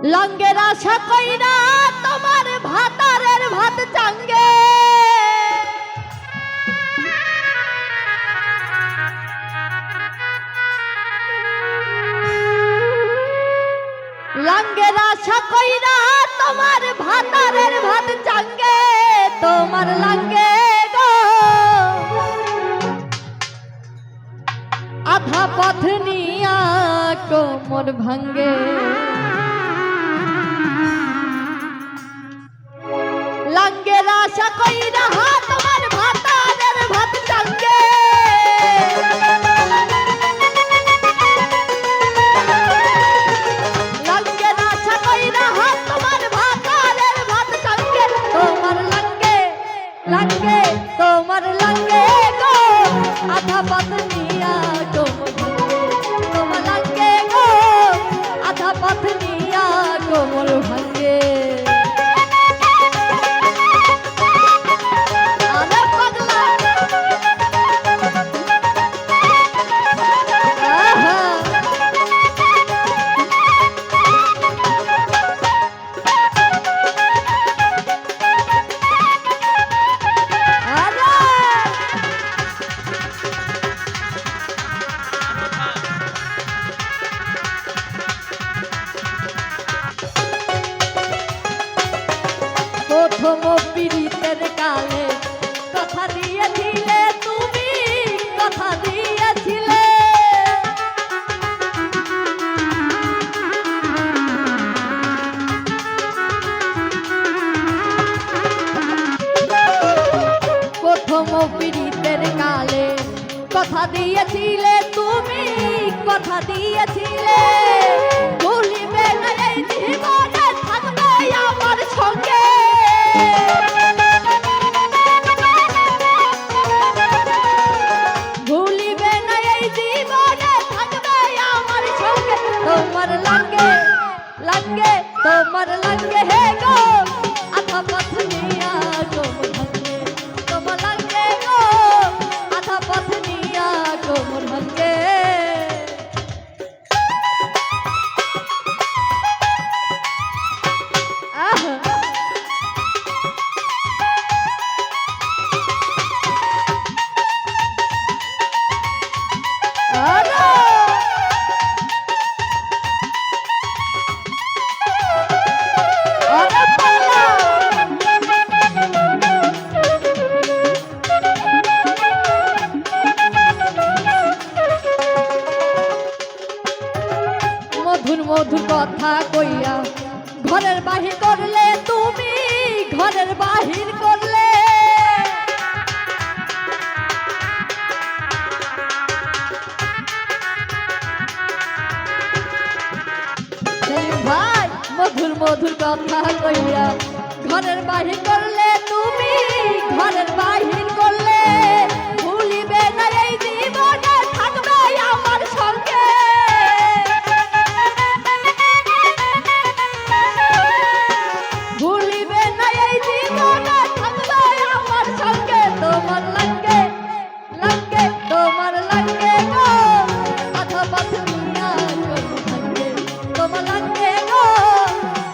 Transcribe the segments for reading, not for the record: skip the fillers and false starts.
লঙ্গের আশা কইরা তোমার ভাতারের ভাত চাঙ্গে লঙ্গের আশা কইরা তোমার ভাতারের ভাত চাঙ্গে তোমার লঙ্গে গো আধা পথ নিয়া কোমর ভাঙ্গে লঙ্গের আশা কইরা তোমার ভাতারের ভাত চাঙ্গে লঙ্গের আশা কইরা তোমার ভাতারের ভাত চাঙ্গে তোমার লঙ্গে লঙ্গে তোমার লঙ্গে গো আধা পথ নিয়া কোমর তোমার লঙ্গে গো আধা পথ নিয়া কোমর ভাঙ্গে প্রথম পীড়িতের কালে কথা দিয়েছিলে তুমি কথা দিয়েছিলে প্রথম পীড়িতের কালে কথা দিয়েছিলে তুমি কথা দিয়েছিলে ভুলিবে না এই জীবনে থাকবে আমার সঙ্গে ভুলিবে না এই জীবনে থাকবে আমার সঙ্গে তোমার লঙ্গে লঙ্গে তোমার লঙ্গে হে গো আধা পথ নিয়া কোমর ভাঙ্গে তোমার লঙ্গে গো আধা পথ নিয়া কোমর ভাঙ্গে মধুর মধুর কথা কইয়া ঘরের বাহির করলে তুমি ঘরের বাহির করলে ভাই মধুর মধুর কথা কইয়া ঘরের বাহির করলে তুমি ঘরের বাহির করলে ভুলিবে না এই জীবনে থাকবে আমার সঙ্গে ভুলিবে না এই জীবনে থাকবে আমার সঙ্গে তোমার লঙ্গে লঙ্গে তোমার লঙ্গে গো আধা পথ নিয়া কোমর ভাঙ্গে তোমার লঙ্গে গো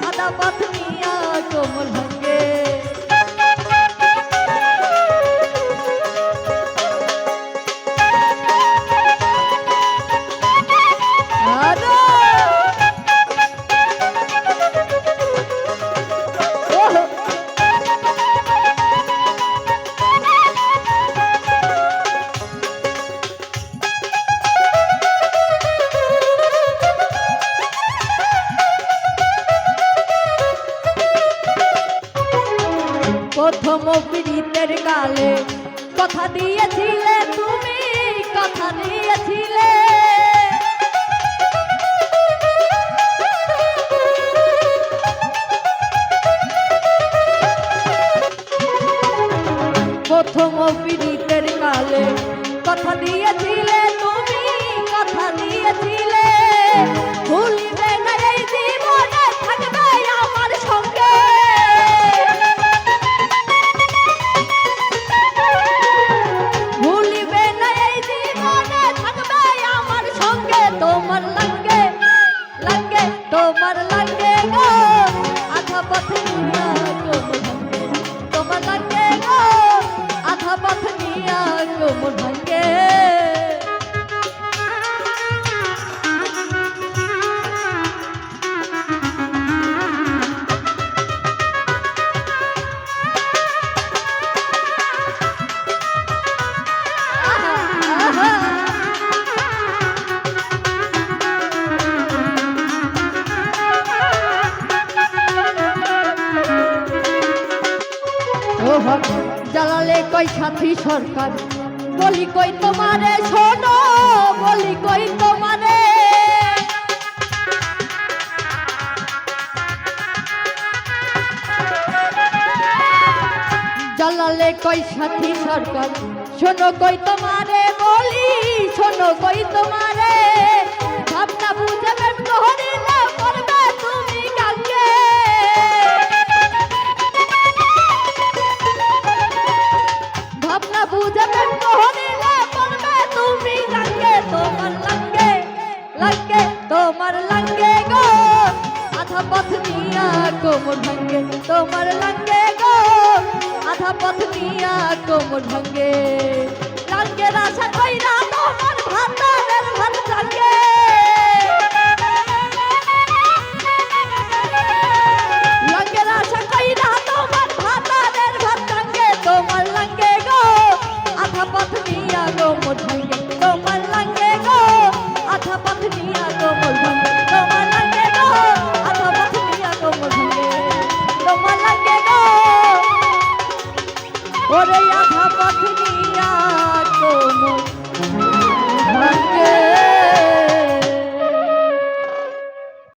আধা পথ নিয়া কোমর ভাঙ্গে প্রথম পীড়িতের কালে কথা দিয়েছিলে তুমি কথা দিয়েছিলে প্রথম পীড়িতের কালে কথা দিয়েছিলে তুমি কথা দিয়েছিলে ভুলিবে না এই জীবনে থাকবে আমার সঙ্গে ভুলিবে না এই জীবনে থাকবে আমার সঙ্গে তোমার লঙ্গে লঙ্গে তোমার লঙ্গে গো কই সাথী সরকার বলি কই তোমারে শোনো বলি কই তোমারে জালালে কই সাথী সরকার শোনো কই তোমারে বলি শোনো কই তোমারে ভাবনা বুঝে প্রেম করিলে করবে তুমি গাঙ্গে ভাবনা বুঝে প্রেম করিলে করবে তুমি গাঙ্গে তোমার লাঙ্গে লাঙ্গে তোমার লাঙ্গে গো আধা পথ নিয়া কোমর ভাঙ্গে তোমার লাঙ্গে গো আধা পথ নিয়া কোমর ভাঙ্গে লাঙ্গে রাশা কইরা তোমার ভাতারের ভাত জাগে